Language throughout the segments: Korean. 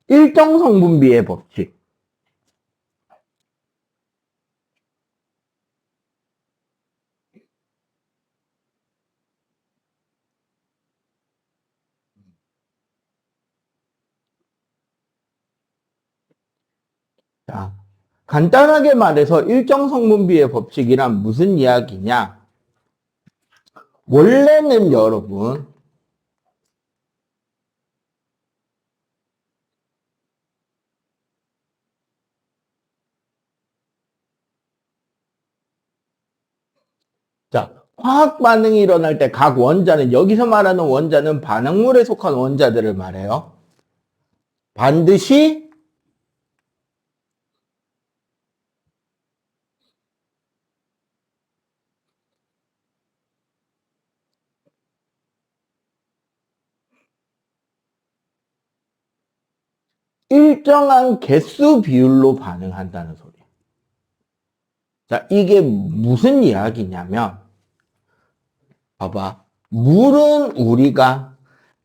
일정 성분비의 법칙. 자, 간단하게 말해서 일정 성분비의 법칙이란 무슨 이야기냐? 원래는 여러분, 자, 화학 반응이 일어날 때 각 원자는, 여기서 말하는 원자는 반응물에 속한 원자들을 말해요. 반드시 일정한 개수 비율로 반응한다는 소리예요. 자, 이게 무슨 이야기냐면, 봐봐. 물은 우리가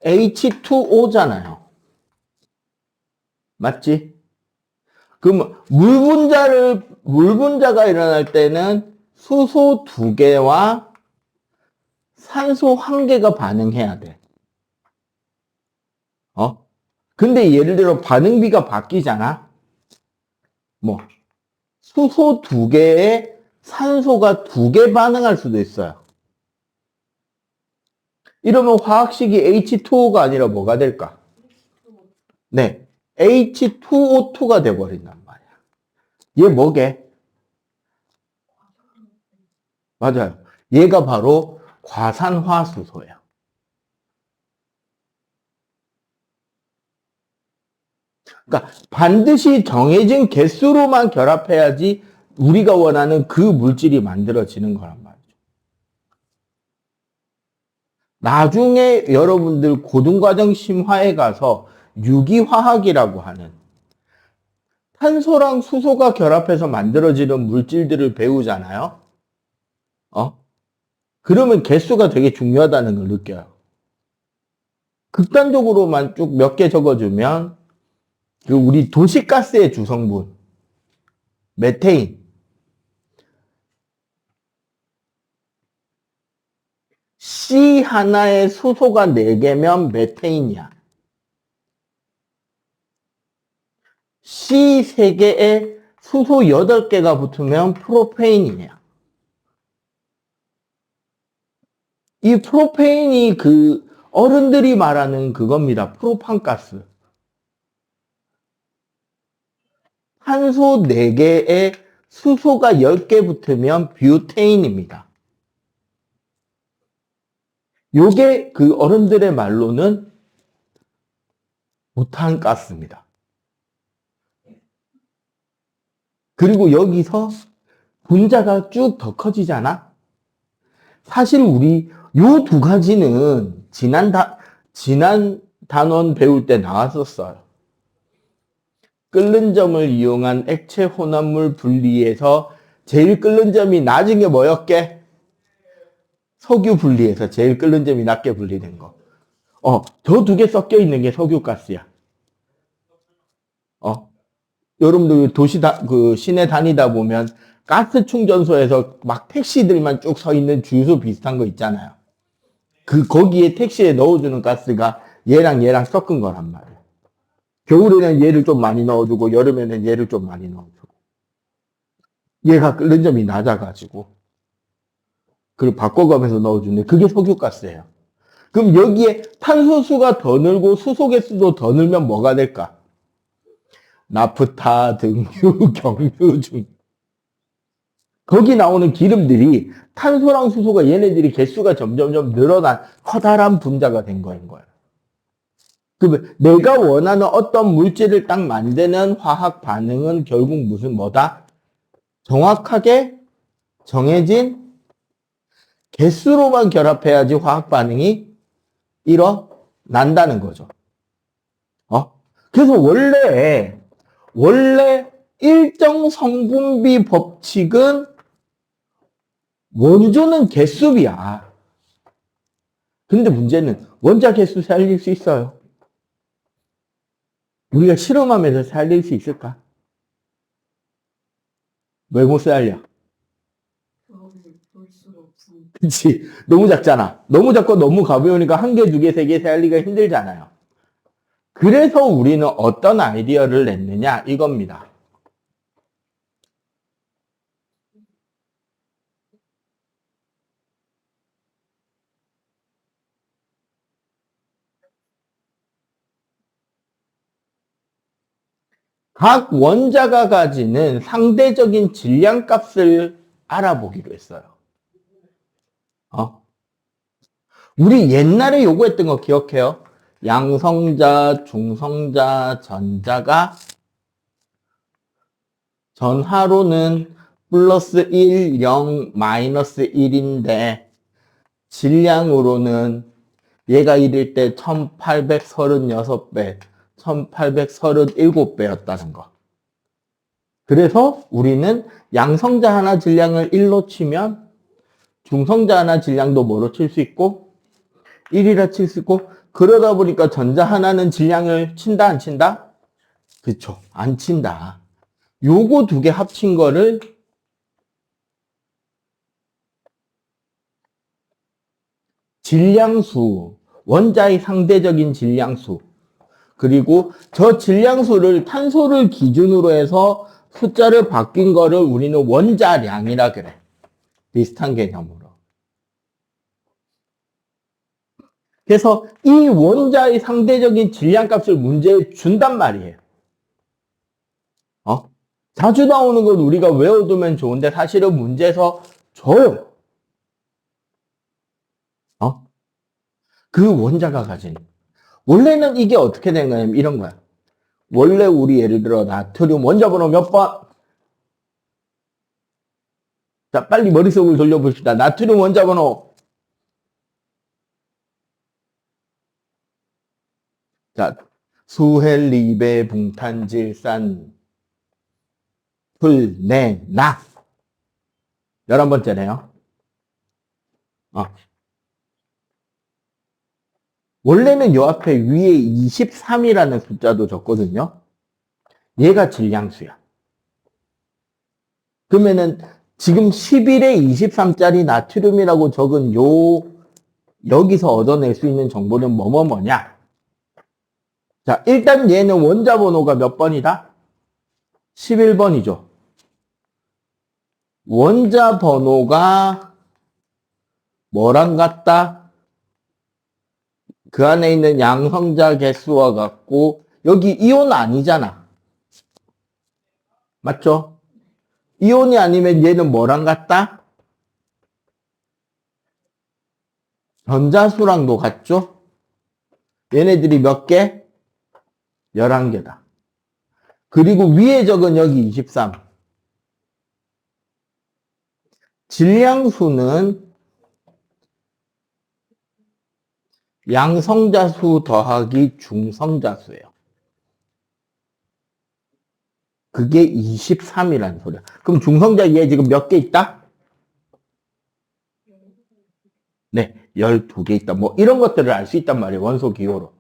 H2O잖아요. 맞지? 그럼 물 분자가 일어날 때는 수소 2개와 산소 1개가 반응해야 돼. 근데 예를 들어 반응비가 바뀌잖아? 수소 2개에 산소가 2개 반응할 수도 있어요. 이러면 화학식이 H2O가 아니라 뭐가 될까? 네. H2O2가 돼버린단 말이야. 얘 뭐게? 맞아요. 얘가 바로 과산화수소예요. 그러니까 반드시 정해진 개수로만 결합해야지 우리가 원하는 그 물질이 만들어지는 거란 말이죠. 나중에 여러분들 고등과정 심화에 가서 유기화학이라고 하는 탄소랑 수소가 결합해서 만들어지는 물질들을 배우잖아요. 그러면 개수가 되게 중요하다는 걸 느껴요. 극단적으로만 쭉 몇 개 적어주면 그 우리 도시가스의 주성분 메테인 C 하나에 수소가 4개면 메테인이야. C 3개에 수소 8개가 붙으면 프로페인이야. 이 프로페인이 그 어른들이 말하는 그겁니다. 프로판가스. 탄소 4개에 수소가 10개 붙으면 뷰테인입니다. 요게 그 어른들의 말로는 부탄가스입니다. 그리고 여기서 분자가 쭉 더 커지잖아? 사실 우리 요 2가지는 지난 단원 배울 때 나왔었어요. 끓는 점을 이용한 액체 혼합물 분리에서 제일 끓는 점이 낮은 게 뭐였게? 석유 분리에서 제일 끓는 점이 낮게 분리된 거. 저 2개 섞여 있는 게 석유가스야. 여러분들 시내 다니다 보면 가스 충전소에서 막 택시들만 쭉 서 있는 주유소 비슷한 거 있잖아요. 거기에 택시에 넣어주는 가스가 얘랑 섞은 거란 말이에요. 겨울에는 얘를 좀 많이 넣어주고 여름에는 얘를 좀 많이 넣어주고. 얘가 끓는 점이 낮아가지고. 그걸 바꿔가면서 넣어주는데 그게 석유가스예요. 그럼 여기에 탄소수가 더 늘고 수소개수도 더 늘면 뭐가 될까? 나프타, 등유, 경유 중. 거기 나오는 기름들이 탄소랑 수소가 얘네들이 개수가 점점점 늘어난 커다란 분자가 된 거예요. 그러면 내가 원하는 어떤 물질을 딱 만드는 화학 반응은 결국 무슨 뭐다? 정확하게 정해진 개수로만 결합해야지 화학 반응이 일어난다는 거죠. 그래서 원래 일정 성분비 법칙은 원조는 개수비야. 근데 문제는 원자 개수 살릴 수 있어요. 우리가 실험하면서 살릴 수 있을까? 왜 못 살려? 볼 수가 없으니까. 그치? 너무 작잖아. 너무 작고 너무 가벼우니까 한 개, 두 개, 세 개 살리기가 힘들잖아요. 그래서 우리는 어떤 아이디어를 냈느냐? 이겁니다. 각 원자가 가지는 상대적인 질량값을 알아보기로 했어요. 우리 옛날에 요구했던 거 기억해요? 양성자, 중성자, 전자가 전하로는 플러스 1, 0, 마이너스 1인데 질량으로는 얘가 이럴 때 1836배, 1837배였다는 거. 그래서 우리는 양성자 하나 질량을 1로 치면 중성자 하나 질량도 뭐로 칠 수 있고 1이라 칠 수 있고 그러다 보니까 전자 하나는 질량을 친다 안 친다? 그쵸. 안 친다. 요거 두 개 합친 거를 질량수, 원자의 상대적인 질량수, 그리고 저 질량수를 탄소를 기준으로 해서 숫자를 바뀐 거를 우리는 원자량이라 그래. 비슷한 개념으로. 그래서 이 원자의 상대적인 질량값을 문제에 준단 말이에요. 자주 나오는 건 우리가 외워두면 좋은데 사실은 문제에서 줘요. 그 원자가 가진. 원래는 이게 어떻게 된 거냐면 이런 거야. 원래 우리 예를 들어 나트륨 원자번호 몇 번? 자, 빨리 머릿속을 돌려봅시다. 나트륨 원자번호. 자, 수헬리베 붕탄질산 풀내나 11번째네요. 원래는 요 앞에 위에 23이라는 숫자도 적거든요. 얘가 질량수야. 그러면은 지금 11에 23짜리 나트륨이라고 적은 여기서 얻어낼 수 있는 정보는 뭐냐? 자, 일단 얘는 원자 번호가 몇 번이다? 11번이죠. 원자 번호가 뭐랑 같다? 그 안에 있는 양성자 개수와 같고 여기 이온 아니잖아. 맞죠? 이온이 아니면 얘는 뭐랑 같다? 전자수랑도 같죠? 얘네들이 몇 개? 11개다. 그리고 위에 적은 여기 23. 질량수는 양성자수 더하기 중성자수예요. 그게 23이라는 소리야. 그럼 중성자 얘 지금 몇 개 있다? 네, 12개 있다. 뭐 이런 것들을 알 수 있단 말이에요. 원소 기호로.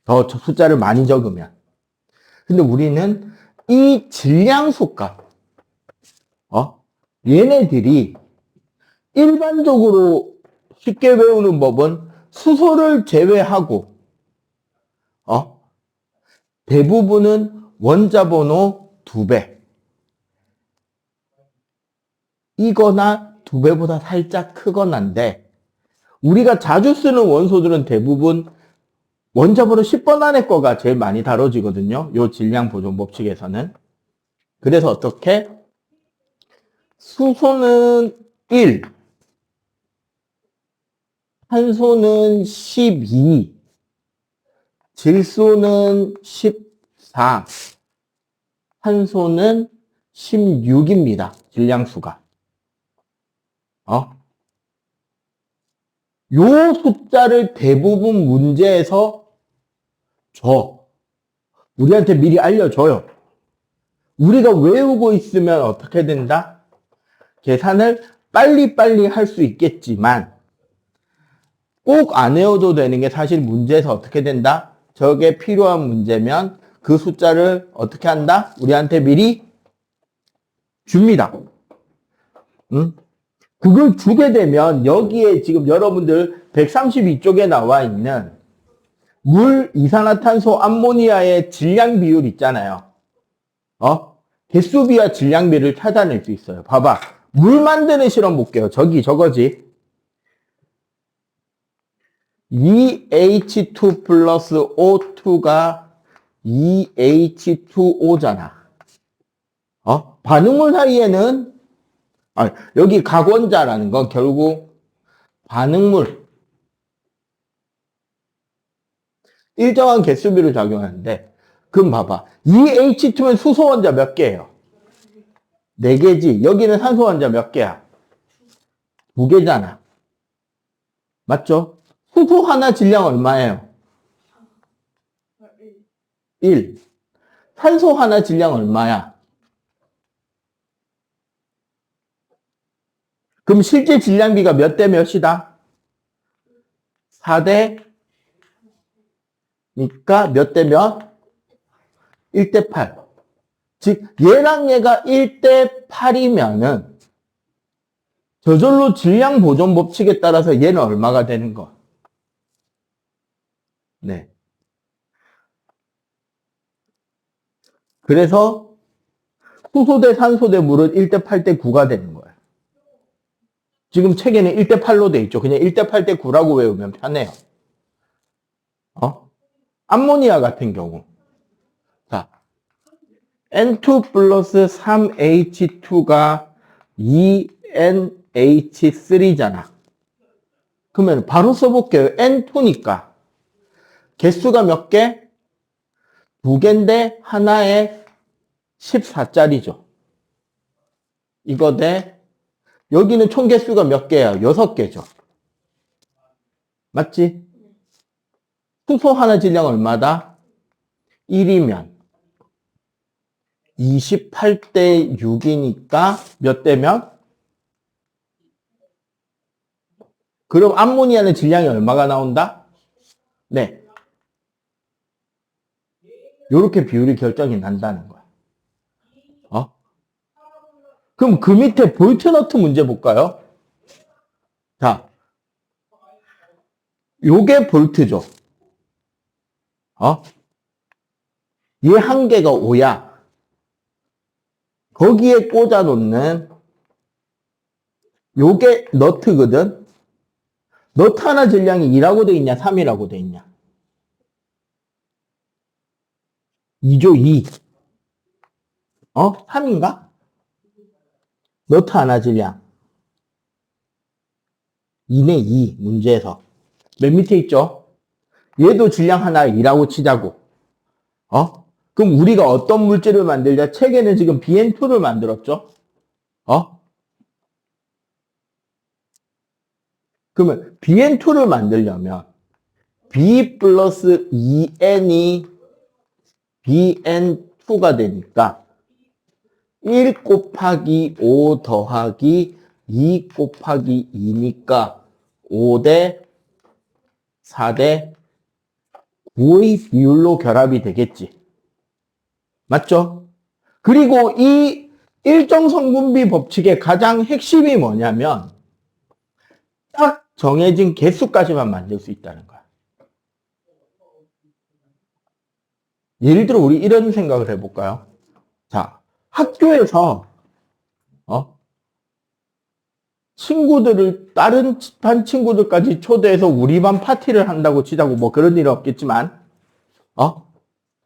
더 숫자를 많이 적으면. 근데 우리는 이 질량수 값, 얘네들이 일반적으로 쉽게 외우는 법은 수소를 제외하고, 대부분은 원자 번호 2배. 이거나 2배보다 살짝 크거나인데, 우리가 자주 쓰는 원소들은 대부분 원자 번호 10번 안에 거가 제일 많이 다뤄지거든요. 요 질량 보존 법칙에서는. 그래서 어떻게? 수소는 1, 탄소는 12, 질소는 14, 산소는 16입니다. 질량수가. 요 숫자를 대부분 문제에서 줘. 우리한테 미리 알려줘요. 우리가 외우고 있으면 어떻게 된다? 계산을 빨리빨리 할 수 있겠지만 꼭 안 외워도 되는 게 사실 문제에서 어떻게 된다? 저게 필요한 문제면 그 숫자를 어떻게 한다? 우리한테 미리 줍니다. 응? 그걸 주게 되면 여기에 지금 여러분들 132쪽에 나와 있는 물, 이산화탄소, 암모니아의 질량 비율 있잖아요. 개수비와 질량비를 찾아낼 수 있어요. 봐봐. 물 만드는 실험 볼게요. 저거지. 2H2 플러스 O2가 2H2O잖아. 반응물 사이에는, 여기 각원자라는 건 결국 반응물. 일정한 개수비를 작용하는데, 그럼 봐봐. 2H2면 수소 원자 몇 개예요? 4개지. 여기는 산소 원자 몇 개야? 2개잖아. 맞죠? 수소 하나 질량 얼마예요? 1. 산소 하나 질량 얼마야? 그럼 실제 질량비가 몇 대 몇이다? 4대 니까 몇 대 몇? 1대 8. 즉 얘랑 얘가 1대 8이면은 저절로 질량 보존 법칙에 따라서 얘는 얼마가 되는 거? 네. 그래서 수소 대 산소 대 물은 1대 8 대 9가 되는 거예요. 지금 책에는 1대 8로 돼 있죠. 그냥 1대 8 대 9라고 외우면 편해요. 암모니아 같은 경우. 자, N2 플러스 3H2가 2NH3잖아. 그러면 바로 써볼게요. N2니까. 개수가 몇 개? 2개인데 하나에 14짜리죠. 이거 대 여기는 총 개수가 몇 개야? 6개죠. 맞지? 수소 하나 질량 얼마다? 1이면 28대 6이니까 몇 대면? 그럼 암모니아는 질량이 얼마가 나온다? 네. 요렇게 비율이 결정이 난다는 거야. 그럼 그 밑에 볼트너트 문제 볼까요? 자, 요게 볼트죠. 얘 한 개가 5야. 거기에 꽂아 놓는 요게 너트거든. 너트 하나 질량이 2라고 돼 있냐, 3이라고 돼 있냐? 2죠, 2. 3인가? 너트 하나 질량. 2네, 2. 문제에서. 맨 밑에 있죠? 얘도 질량 하나 2라고 치자고. 그럼 우리가 어떤 물질을 만들자? 책에는 지금 BN2를 만들었죠? 그러면 BN2를 만들려면 B 플러스 2N이 BN2가 되니까 1 곱하기 5 더하기 2 곱하기 2니까 5대 4대 9의 비율로 결합이 되겠지. 맞죠? 그리고 이 일정 성분비 법칙의 가장 핵심이 뭐냐면 딱 정해진 개수까지만 만들 수 있다는 거야. 예를 들어 우리 이런 생각을 해볼까요? 자, 학교에서 친구들을 다른 반 친구들까지 초대해서 우리 반 파티를 한다고 치자고 뭐 그런 일은 없겠지만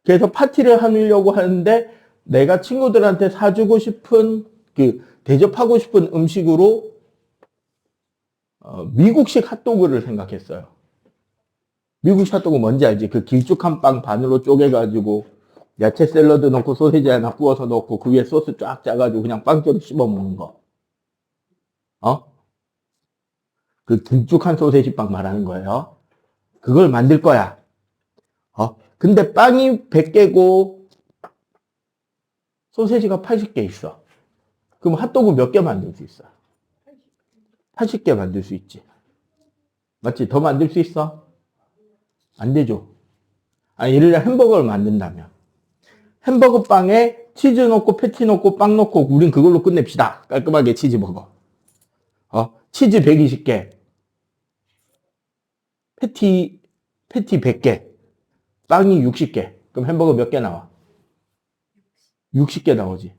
그래서 파티를 하려고 하는데 내가 친구들한테 사주고 싶은 대접하고 싶은 음식으로 미국식 핫도그를 생각했어요. 미국식 핫도그 뭔지 알지? 그 길쭉한 빵 반으로 쪼개가지고 야채 샐러드 넣고 소세지 하나 구워서 넣고 그 위에 소스 쫙 짜가지고 그냥 빵처럼 씹어 먹는 거. 그 길쭉한 소세지 빵 말하는 거예요. 그걸 만들 거야. 근데 빵이 100개고 소세지가 80개 있어. 그럼 핫도그 몇 개 만들 수 있어? 80개 만들 수 있지. 맞지? 더 만들 수 있어? 안 되죠. 예를 들어 햄버거를 만든다면 햄버거 빵에 치즈 넣고 패티 넣고 빵 넣고 우린 그걸로 끝냅시다. 깔끔하게 치즈버거. 치즈 120개. 패티 100개. 빵이 60개. 그럼 햄버거 몇 개 나와? 60개 나오지.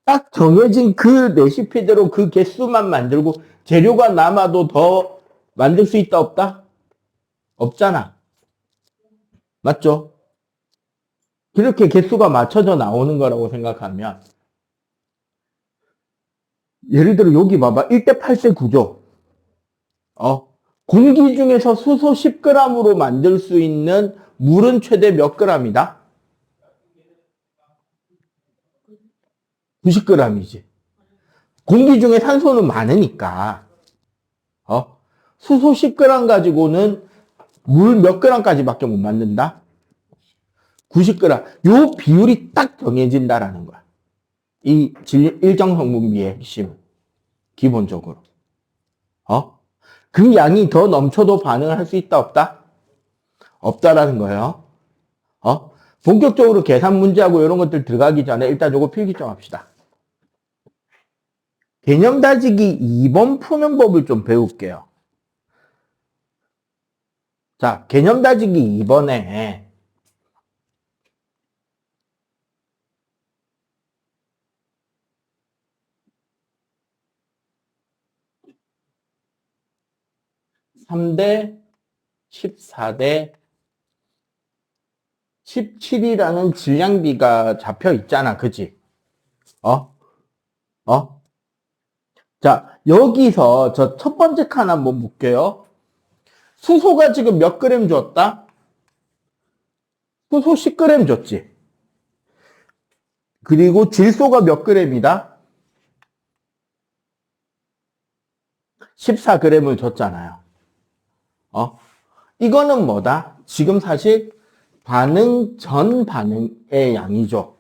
딱 정해진 그 레시피대로 그 개수만 만들고 재료가 남아도 더 만들 수 있다 없다? 없잖아. 맞죠? 그렇게 개수가 맞춰져 나오는 거라고 생각하면 예를 들어 여기 봐봐. 1대 8대 9죠. 공기 중에서 수소 10g으로 만들 수 있는 물은 최대 몇 g이다? 90g이지. 공기 중에 산소는 많으니까 수소 10g 가지고는 물 몇 g까지밖에 못 만든다? 90g. 요 비율이 딱 정해진다라는 거야. 이 일정 성분비의 핵심. 기본적으로. 그 양이 더 넘쳐도 반응을 할 수 있다 없다? 없다라는 거예요. 본격적으로 계산 문제하고 이런 것들 들어가기 전에 일단 요거 필기 좀 합시다. 개념 다지기 2번 푸는 법을 좀 배울게요. 자, 개념 다지기 2번에 (3대 14대 17이라는 질량비가 잡혀 있잖아. 그치? 자, 여기서 저 첫 번째 칸 한번 볼게요. 수소가 지금 몇 그램 줬다? 수소 10g 줬지. 그리고 질소가 몇 그램이다? 14g을 줬잖아요. 이거는 뭐다? 지금 사실 반응 전 반응의 양이죠.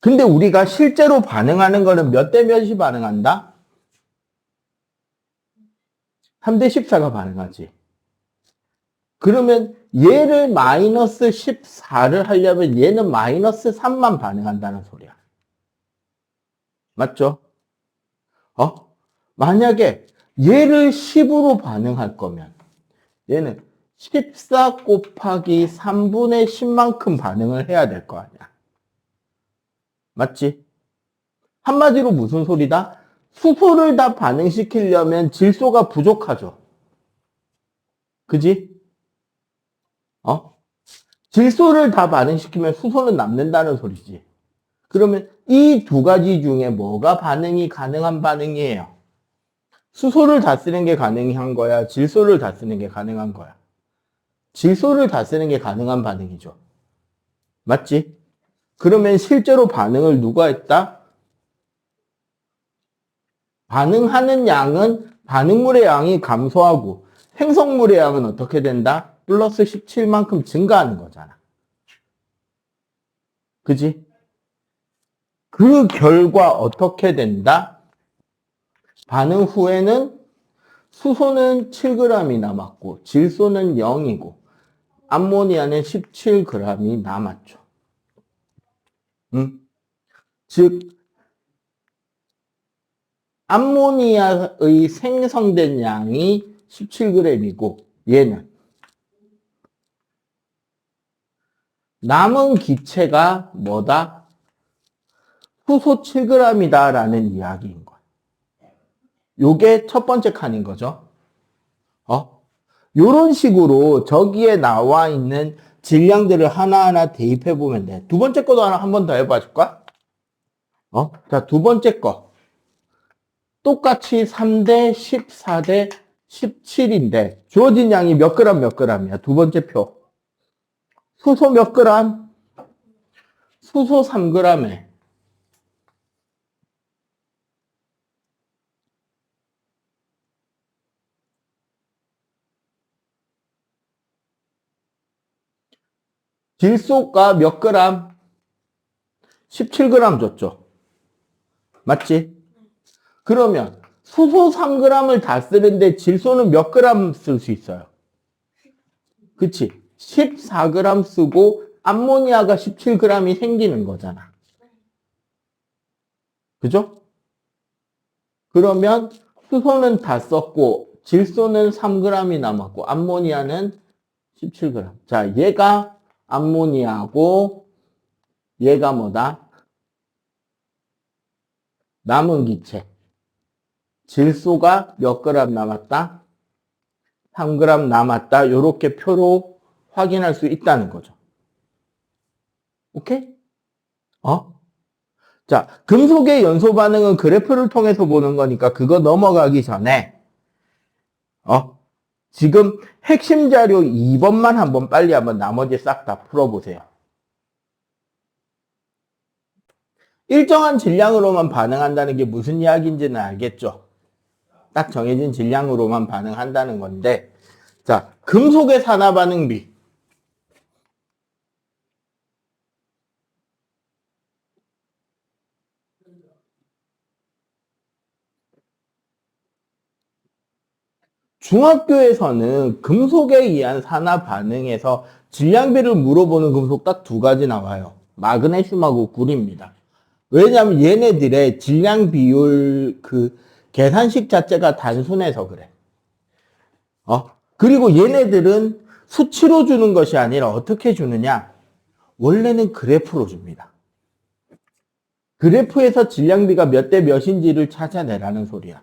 근데 우리가 실제로 반응하는 거는 몇 대 몇이 반응한다? 3대 14가 반응하지. 그러면 얘를 마이너스 14를 하려면 얘는 마이너스 3만 반응한다는 소리야. 맞죠? 만약에 얘를 10으로 반응할 거면 얘는 14 곱하기 3분의 10만큼 반응을 해야 될 거 아니야. 맞지? 한마디로 무슨 소리다? 수소를 다 반응시키려면 질소가 부족하죠. 그지? 질소를 다 반응시키면 수소는 남는다는 소리지. 그러면 이 두 가지 중에 뭐가 반응이 가능한 반응이에요? 수소를 다 쓰는 게 가능한 거야? 질소를 다 쓰는 게 가능한 거야? 질소를 다 쓰는 게 가능한 반응이죠. 맞지? 그러면 실제로 반응을 누가 했다? 반응하는 양은 반응물의 양이 감소하고 생성물의 양은 어떻게 된다? 플러스 17만큼 증가하는 거잖아. 그지? 그 결과 어떻게 된다? 반응 후에는 수소는 7g이 남았고 질소는 0이고 암모니아는 17g이 남았죠. 즉 암모니아의 생성된 양이 17g이고 얘는 남은 기체가 뭐다? 수소 7g이다 라는 이야기인 거야. 요게 첫 번째 칸인 거죠. 요런 식으로 저기에 나와 있는 질량들을 하나하나 대입해 보면 돼. 두 번째 거도 하나 한 번 더 해봐 줄까? 자, 두 번째 거. 똑같이 3대 14대 17인데 주어진 양이 몇 그램 몇 그램이야? 두 번째 표. 수소 몇 그램? 수소 3g에 질소가 몇 그램? 17g 줬죠. 맞지? 그러면 수소 3g을 다 쓰는데 질소는 몇 그램 쓸 수 있어요? 그치? 14g 쓰고 암모니아가 17g이 생기는 거잖아. 그죠? 그러면 수소는 다 썼고 질소는 3g이 남았고 암모니아는 17g. 자, 얘가 암모니아고 얘가 뭐다? 남은 기체. 질소가 몇 그램 남았다? 3g 남았다. 이렇게 표로 확인할 수 있다는 거죠. 오케이? 자, 금속의 연소 반응은 그래프를 통해서 보는 거니까 그거 넘어가기 전에 지금 핵심 자료 2번만 한번 빨리 한번 나머지 싹 다 풀어보세요. 일정한 질량으로만 반응한다는 게 무슨 이야기인지는 알겠죠? 딱 정해진 질량으로만 반응한다는 건데, 자, 금속의 산화 반응비. 중학교에서는 금속에 의한 산화 반응에서 질량비를 물어보는 금속 딱 두 가지 나와요. 마그네슘하고 구리입니다. 왜냐하면 얘네들의 질량 비율 계산식 자체가 단순해서 그래. 그리고 얘네들은 수치로 주는 것이 아니라 어떻게 주느냐? 원래는 그래프로 줍니다. 그래프에서 질량비가 몇 대 몇인지를 찾아내라는 소리야.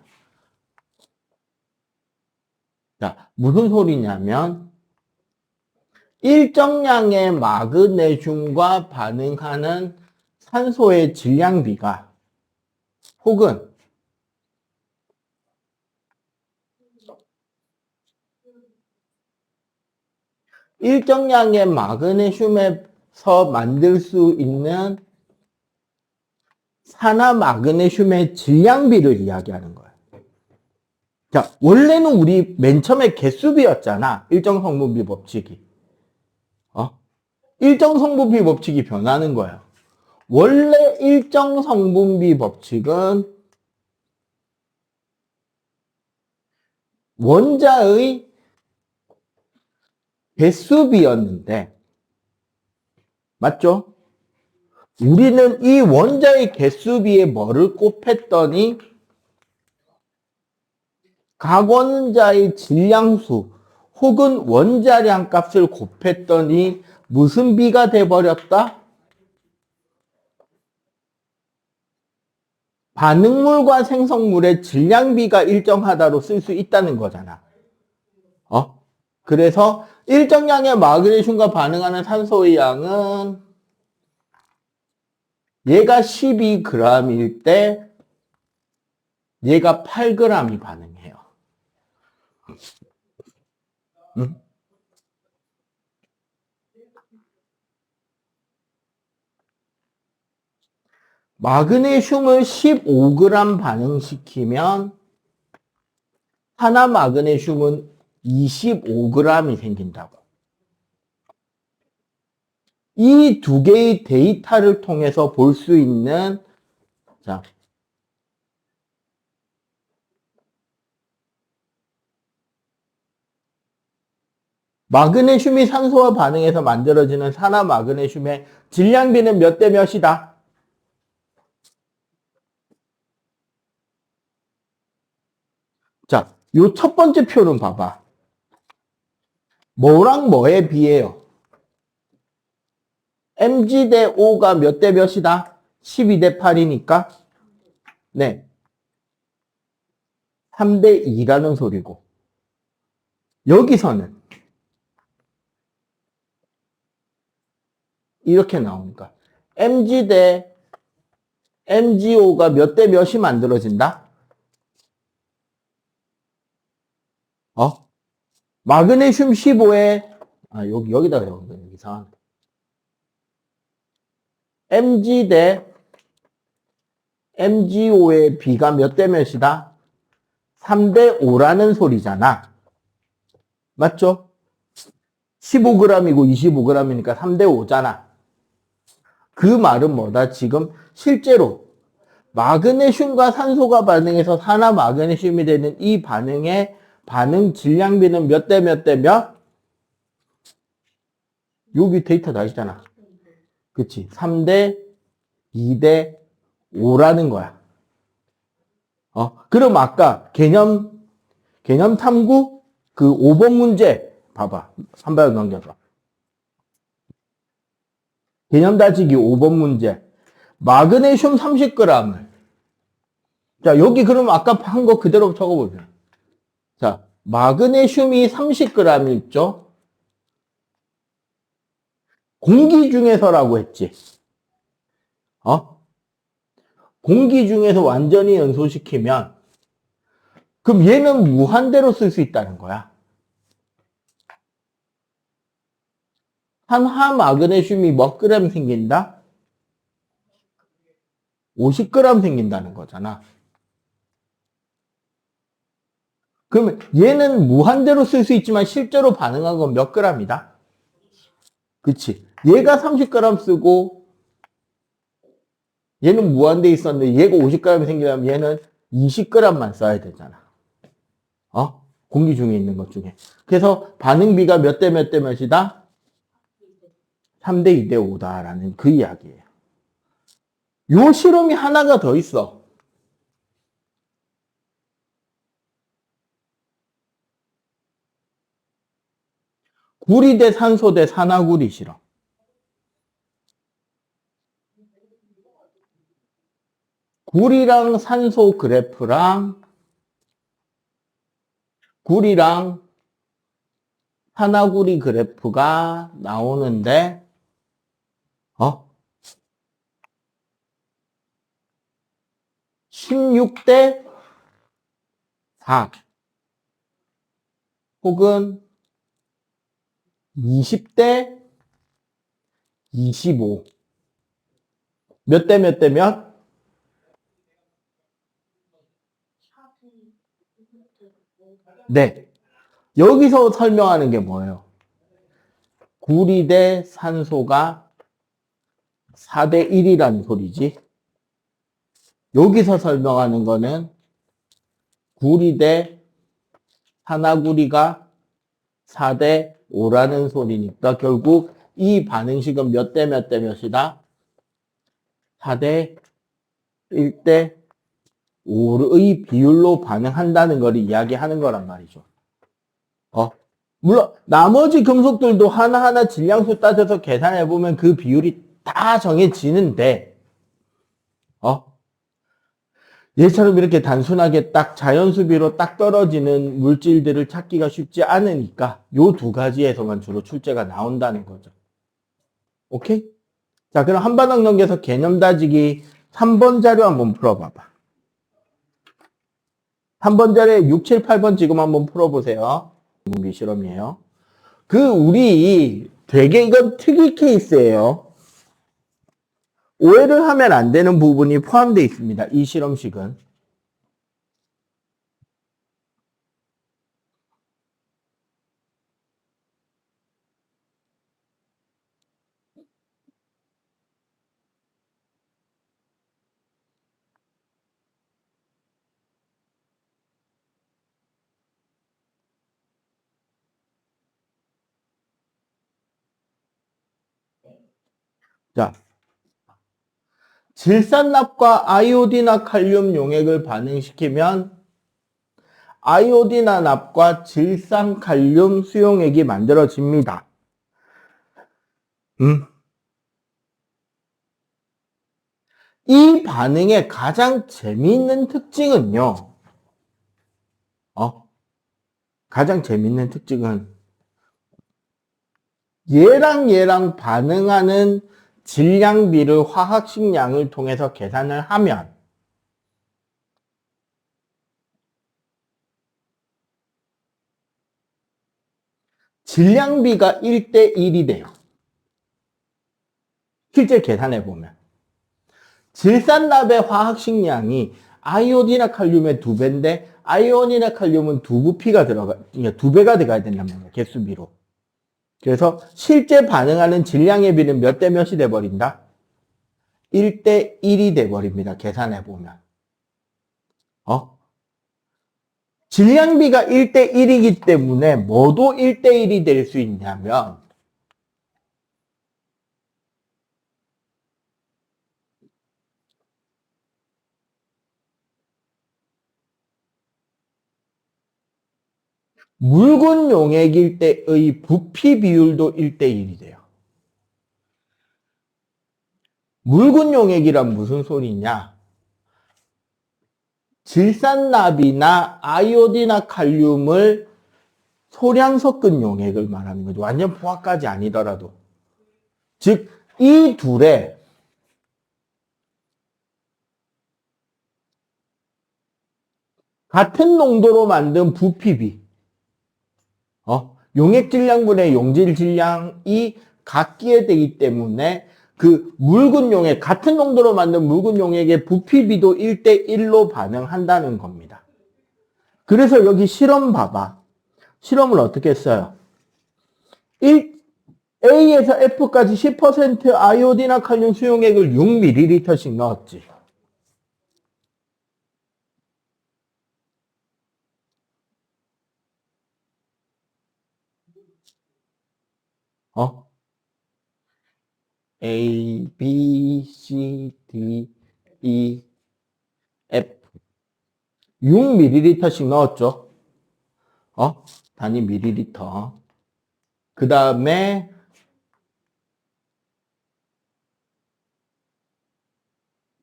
자, 무슨 소리냐면 일정량의 마그네슘과 반응하는 산소의 질량비가 혹은 일정량의 마그네슘에서 만들 수 있는 산화 마그네슘의 질량비를 이야기하는 거예요. 자, 원래는 우리 맨 처음에 개수비였잖아. 일정성분비 법칙이. 일정성분비 법칙이 변하는 거예요. 원래 일정성분비 법칙은 원자의 개수비였는데, 맞죠? 우리는 이 원자의 개수비에 뭐를 곱했더니 각 원자의 질량수 혹은 원자량 값을 곱했더니 무슨 비가 돼버렸다? 반응물과 생성물의 질량비가 일정하다로 쓸 수 있다는 거잖아. 그래서 일정량의 마그네슘과 반응하는 산소의 양은 얘가 12g일 때 얘가 8g이 반응해요. 응? 마그네슘을 15g 반응시키면 산화 마그네슘은 25g이 생긴다고. 이 두 개의 데이터를 통해서 볼 수 있는, 자, 마그네슘이 산소와 반응해서 만들어지는 산화 마그네슘의 질량비는 몇 대 몇이다? 자, 요 첫 번째 표는 봐봐. 뭐랑 뭐에 비해요? mg 대 O가 몇 대 몇이다? 12 대 8이니까 네, 3 대 2라는 소리고 여기서는 이렇게 나오니까 mg 대 mgO가 몇 대 몇이 만들어진다? 마그네슘 15에 여기다가 이상한 mg 대 mgO의 비가 몇 대 몇이다? 3 대 5라는 소리잖아. 맞죠? 15g이고 25g이니까 3 대 5잖아. 그 말은 뭐다? 지금 실제로 마그네슘과 산소가 반응해서 산화 마그네슘이 되는 이 반응의 반응 질량비는 몇 대 몇 대 몇? 여기 데이터 다 있잖아. 그치? 3대 2대 5라는 거야. 그럼 아까 개념 탐구 그 5번 문제 봐봐. 한 번 넘겨서. 개념 다지기 5번 문제. 마그네슘 30g을. 자, 여기 그럼 아까 한 거 그대로 적어보세요. 자, 마그네슘이 30g 있죠? 공기 중에서라고 했지. 공기 중에서 완전히 연소시키면 그럼 얘는 무한대로 쓸 수 있다는 거야. 한 마그네슘이 몇 그램 생긴다? 50g 생긴다는 거잖아. 그러면 얘는 무한대로 쓸 수 있지만 실제로 반응한 건 몇 g이다? 그치? 얘가 30g 쓰고 얘는 무한대에 있었는데 얘가 50g 생기려면 얘는 20g만 써야 되잖아. 공기 중에 있는 것 중에. 그래서 반응비가 몇 대 몇 대 몇이다? 3대 2대 5다라는 그 이야기예요. 요 실험이 하나가 더 있어. 구리 대 산소 대 산화구리 실험. 구리랑 산소 그래프랑 구리랑 산화구리 그래프가 나오는데 16대 4 혹은 20대 25 몇 대 몇 대 몇? 네. 여기서 설명하는 게 뭐예요? 구리 대 산소가 4대 1이라는 소리지. 여기서 설명하는 거는 구리 대 산화구리가 4대 5라는 소리니까 결국 이 반응식은 몇 대 몇 대 몇이다? 4대 1대 5의 비율로 반응한다는 걸 이야기하는 거란 말이죠. 물론 나머지 금속들도 하나하나 질량수 따져서 계산해보면 그 비율이 다 정해지는데 얘처럼 이렇게 단순하게 딱 자연수비로 딱 떨어지는 물질들을 찾기가 쉽지 않으니까 요 두 가지에서만 주로 출제가 나온다는 거죠. 오케이? 자, 그럼 한 바닥 넘겨서 개념 다지기 3번 자료 한번 풀어봐봐. 3번 자료에 6, 7, 8번 지금 한번 풀어보세요. 공기 실험이에요. 우리 되게 이건 특이 케이스예요. 오해를 하면 안 되는 부분이 포함되어 있습니다. 이 실험식은. 자, 질산납과 아이오딘화 칼륨 용액을 반응시키면 아이오딘화 납과 질산 칼륨 수용액이 만들어집니다. 이 반응의 가장 재미있는 특징은요. 가장 재미있는 특징은 얘랑 반응하는 질량비를 화학식량을 통해서 계산을 하면 질량비가 1대 1이 돼요. 실제 계산해보면. 질산납의 화학식량이 아이오딘화 칼륨의 2배인데 아이오딘화 칼륨은 2부피가 그러니까 2배가 들어가야 된단 말이에요. 개수비로. 그래서 실제 반응하는 질량의 비는 몇 대 몇이 돼버린다? 1대 1이 돼버립니다. 계산해보면. 질량비가 1대 1이기 때문에 뭐도 1대 1이 될 수 있냐면 묽은 용액일 때의 부피 비율도 1대1이 돼요. 묽은 용액이란 무슨 소리냐? 질산납이나 아이오디나 칼륨을 소량 섞은 용액을 말하는 거죠. 완전 포화까지 아니더라도. 즉, 이 둘의 같은 농도로 만든 부피비, 용액 질량분의 용질 질량이 같게 되기 때문에 그 묽은 용액, 같은 농도로 만든 묽은 용액의 부피비도 1대1로 반응한다는 겁니다. 그래서 여기 실험 봐봐. 실험을 어떻게 했어요? A에서 F까지 10% 아이오디나 칼륨 수용액을 6ml씩 넣었지. A, B, C, D, E, F. 6ml씩 넣었죠. 단위 밀리리터. 그 다음에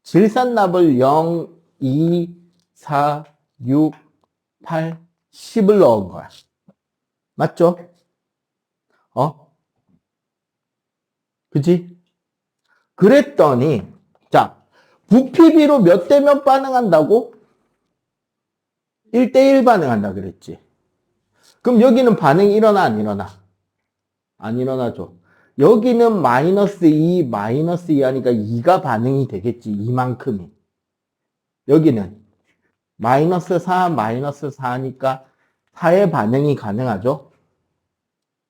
질산납을 0, 2, 4, 6, 8, 10을 넣은 거야. 맞죠? 그치? 그랬더니, 자, 부피비로 몇 대 몇 반응한다고? 1대1 반응한다 그랬지. 그럼 여기는 반응이 일어나, 안 일어나? 안 일어나죠. 여기는 마이너스 2, 마이너스 2 하니까 2가 반응이 되겠지. 이만큼이. 여기는 마이너스 4, 마이너스 4 하니까 4의 반응이 가능하죠.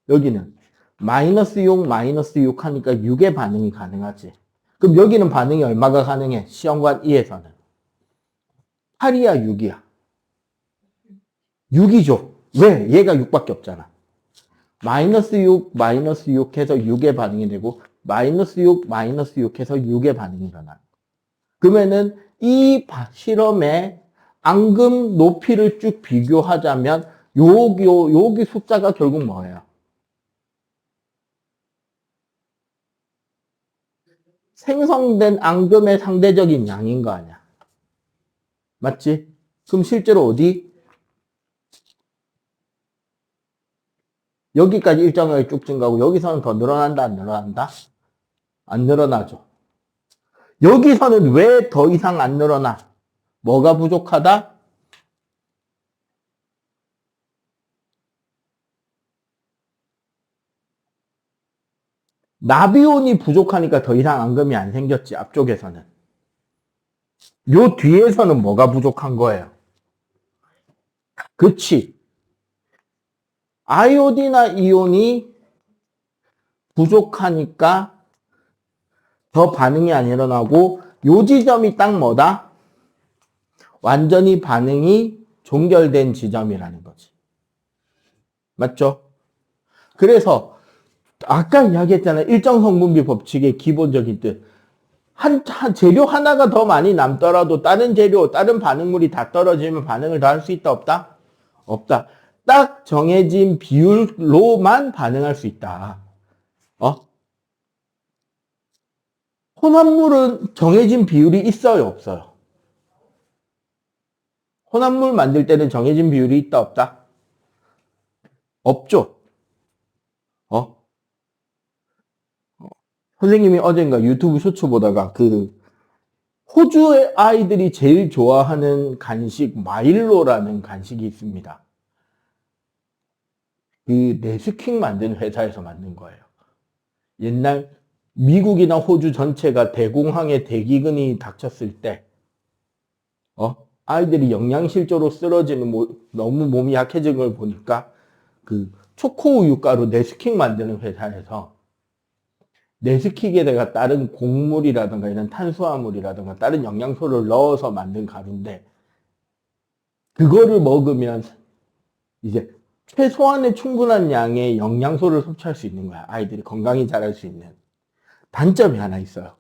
여기는 마이너스 6, 마이너스 6 하니까 6의 반응이 가능하지. 그럼 여기는 반응이 얼마가 가능해? 시험관 2에서는. 8이야, 6이야? 6이죠. 왜? 얘가 6밖에 없잖아. 마이너스 6, 마이너스 6 해서 6의 반응이 되고, 마이너스 6, 마이너스 6 해서 6의 반응이 일어나. 그러면은 이 실험의 앙금 높이를 쭉 비교하자면, 여기 숫자가 결국 뭐예요? 생성된 앙금의 상대적인 양인 거 아니야. 맞지? 그럼 실제로 어디? 여기까지 일정하게 쭉 증가하고 여기서는 더 늘어난다, 안 늘어난다? 안 늘어나죠. 여기서는 왜 더 이상 안 늘어나? 뭐가 부족하다? 나비온이 부족하니까 더 이상 앙금이 안 생겼지, 앞쪽에서는. 요 뒤에서는 뭐가 부족한 거예요? 그치. 아이오디나 이온이 부족하니까 더 반응이 안 일어나고 요 지점이 딱 뭐다? 완전히 반응이 종결된 지점이라는 거지. 맞죠? 그래서 아까 이야기했잖아요. 일정 성분비 법칙의 기본적인 뜻. 한 재료 하나가 더 많이 남더라도 다른 재료, 다른 반응물이 다 떨어지면 반응을 더 할 수 있다, 없다? 없다. 딱 정해진 비율로만 반응할 수 있다. 혼합물은 정해진 비율이 있어요, 없어요? 혼합물 만들 때는 정해진 비율이 있다, 없다? 없죠? 선생님이 어젠가 유튜브 쇼츠 보다가 호주의 아이들이 제일 좋아하는 간식 마일로라는 간식이 있습니다. 그 네스킥 만든 회사에서 만든 거예요. 옛날 미국이나 호주 전체가 대공황의 대기근이 닥쳤을 때 아이들이 영양실조로 쓰러지는 너무 몸이 약해진 걸 보니까 그 초코우유 가루 네스킥 만드는 회사에서 네스킥에다가 다른 곡물이라든가 이런 탄수화물이라든가 다른 영양소를 넣어서 만든 가루인데 그거를 먹으면 이제 최소한의 충분한 양의 영양소를 섭취할 수 있는 거야. 아이들이 건강히 자랄 수 있는. 단점이 하나 있어요.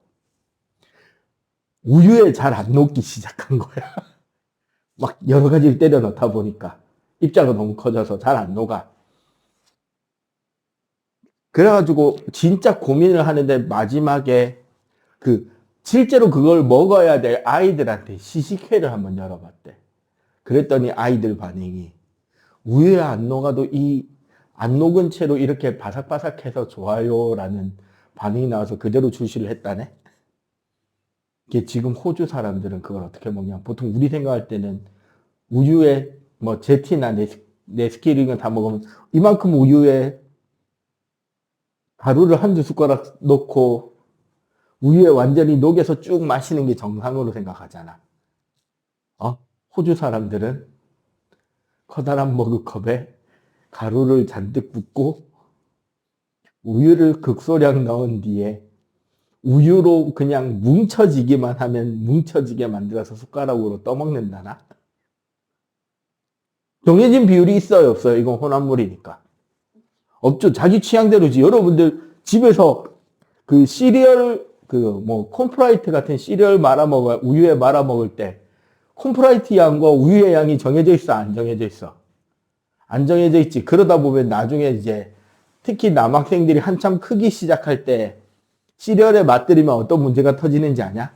우유에 잘 안 녹기 시작한 거야. 막 여러 가지를 때려 넣다 보니까. 입자가 너무 커져서 잘 안 녹아. 그래가지고 진짜 고민을 하는데 마지막에 실제로 그걸 먹어야 될 아이들한테 시식회를 한번 열어봤대. 그랬더니 아이들 반응이 우유에 안 녹아도 안 녹은 채로 이렇게 바삭바삭해서 좋아요라는 반응이 나와서 그대로 출시를 했다네. 이게 지금 호주 사람들은 그걸 어떻게 먹냐. 보통 우리 생각할 때는 우유에 뭐 제티나 네스키를 이런 다 먹으면 이만큼 우유에 가루를 한두 숟가락 넣고 우유에 완전히 녹여서 쭉 마시는 게 정상으로 생각하잖아. 호주 사람들은 커다란 머그컵에 가루를 잔뜩 붓고 우유를 극소량 넣은 뒤에 우유로 그냥 뭉쳐지기만 하면 뭉쳐지게 만들어서 숟가락으로 떠먹는다나? 정해진 비율이 있어요, 없어요? 이건 혼합물이니까. 없죠. 자기 취향대로지. 여러분들 집에서 그 시리얼, 콘프라이트 같은 시리얼 우유에 말아 먹을 때 콘프라이트 양과 우유의 양이 정해져 있어, 안 정해져 있어? 안 정해져 있지. 그러다 보면 나중에 이제 특히 남학생들이 한참 크기 시작할 때 시리얼에 맛들이면 어떤 문제가 터지는지 아냐?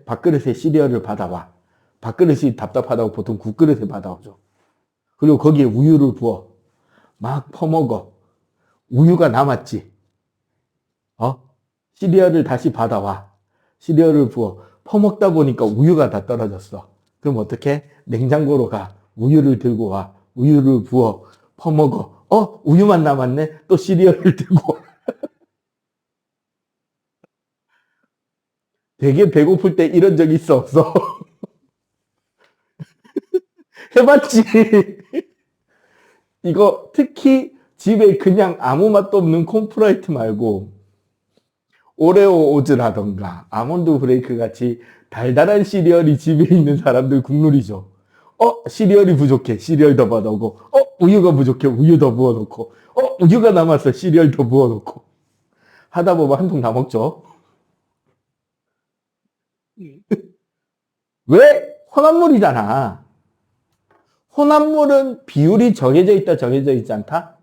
밥그릇에 시리얼을 받아와. 밥그릇이 답답하다고 보통 국그릇에 받아오죠. 그리고 거기에 우유를 부어. 막 퍼먹어. 우유가 남았지. 시리얼을 다시 받아와. 시리얼을 부어. 퍼먹다 보니까 우유가 다 떨어졌어. 그럼 어떻게? 냉장고로 가. 우유를 들고 와. 우유를 부어. 퍼먹어. 우유만 남았네. 또 시리얼을 들고 와. 되게 배고플 때 이런 적 있어, 없어? 해봤지? 이거 특히 집에 그냥 아무 맛도 없는 콘프라이트 말고 오레오 오즈라던가 아몬드 브레이크 같이 달달한 시리얼이 집에 있는 사람들 국룰이죠. 시리얼이 부족해. 시리얼 더 받아오고. 우유가 부족해. 우유 더 부어놓고. 우유가 남았어. 시리얼 더 부어놓고. 하다 보면 한 통 다 먹죠. 왜? 혼합물이잖아. 혼합물은 비율이 정해져 있다, 정해져 있지 않다?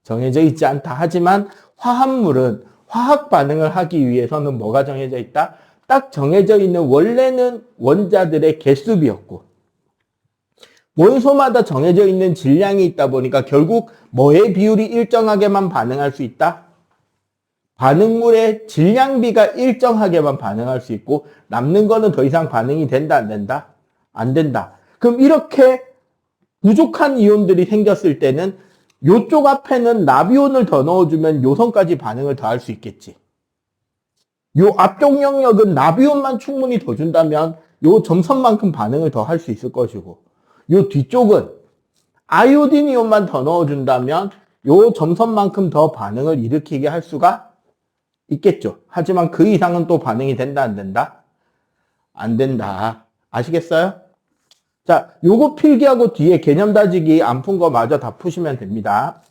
정해져 있지 않다. 하지만 화합물은 화학 반응을 하기 위해서는 뭐가 정해져 있다? 딱 정해져 있는 원래는 원자들의 개수비였고 원소마다 정해져 있는 질량이 있다 보니까 결국 뭐의 비율이 일정하게만 반응할 수 있다? 반응물의 질량비가 일정하게만 반응할 수 있고 남는 거는 더 이상 반응이 된다, 안 된다? 안 된다. 그럼 이렇게 부족한 이온들이 생겼을 때는 요쪽 앞에는 나비온을 더 넣어주면 요선까지 반응을 더 할 수 있겠지. 요 앞쪽 영역은 나비온만 충분히 더 준다면 요 점선만큼 반응을 더 할 수 있을 것이고 요 뒤쪽은 아이오딘 이온만 더 넣어준다면 요 점선만큼 더 반응을 일으키게 할 수가 있겠죠. 하지만 그 이상은 또 반응이 된다, 안 된다? 안 된다. 아시겠어요? 자, 요거 필기하고 뒤에 개념 다지기 안 푼 거 마저 다 푸시면 됩니다.